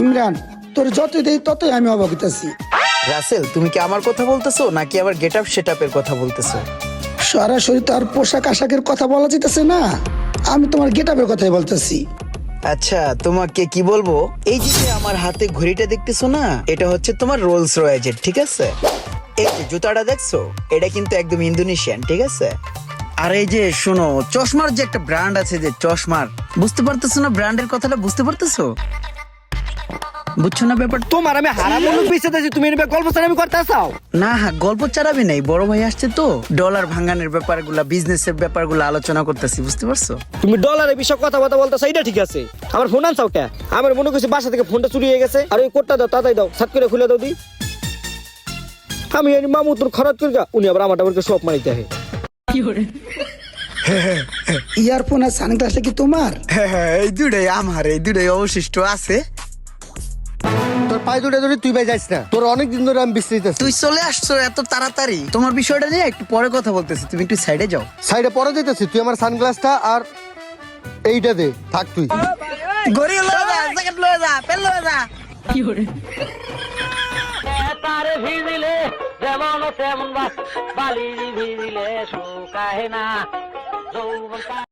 ইমরান, তোর যতই দেই ততই আমি অবাক হইতাছি। রাসেল, তুমি কি আমার কথা বলতেছো নাকি আবার গেট আপ সেট আপের কথা বলতেছো? সরাসরি তো আর পোশাক আশাকের কথা বলা যেতেছে না, আমি তোমার গেটআপের কথাই বলতেছি। আচ্ছা, তোমাকে কি বলবো, এই যে আমার হাতে ঘড়িটা দেখতেছো না, এটা হচ্ছে তোমার রোলস রয়েজের, ঠিক আছে? এই যে জুতাটা দেখছো, এটা কিন্তু একদম ইন্দোনেশিয়ান, ঠিক আছে? আর এই যে শোনো, চশমার যে একটা ব্র্যান্ড আছে, যে চশমার, বুঝতে পারতেছো না ব্র্যান্ডের কথাটা? বুঝতে পারতেছো? বুঝছো না ব্যাপার? তোমার আমি হারাম মুখ পিছাতেছি, তুমি এর গল্প আমি করতে চাও? না, গল্প চালাবি নাই, বড় ভাই আসছে তো, ডলার ভাঙানোর ব্যাপারগুলা, বিজনেসের ব্যাপারগুলো আলোচনা করতেছি, বুঝতে পারছো? তুমি ডলারের বিষয়ে কথা বলতেছো, এটা ঠিক আছে। আমার ফোন আনছাও কে? আমার মনে করছি বাসা থেকে ফোনটা চুরি হয়ে গেছে। আর ওই কোডটা দাও, তাড়াতাড়ি দাও, সাত করে খুলে দাও দি। আমি এই মামু তোর খরচ করে গা, উনি আবার আমারটা সব মারিতে হয়। ইয়ারফোন আর সানগ্লাসটা কি তোমার? হ্যাঁ, এই দুটাই আমার, এই দুটাই অবশিষ্ট আছে। তোর পায়ে দুটো ধরে তুই ভাই যাইস না, তোর অনেকদিন ধরে আমি বিস্তৃত তুই চলে আসছো এত তাড়াতাড়ি, তোমার বিষয়টা নিয়ে একটু পরে কথা বলতেছি, তুমি একটু সাইডে যাও। সাইডে পরে যেতেছি, তুই আমার সানগ্লাসটা আর এইটা দে, থাক তুই। গড়ি লয়ে যা, জ্যাকেট লয়ে যা, পেন লয়ে যা। তারে ভিজিলে যেমন তেমন বালির ভিজিলে শুকায় না যৌবন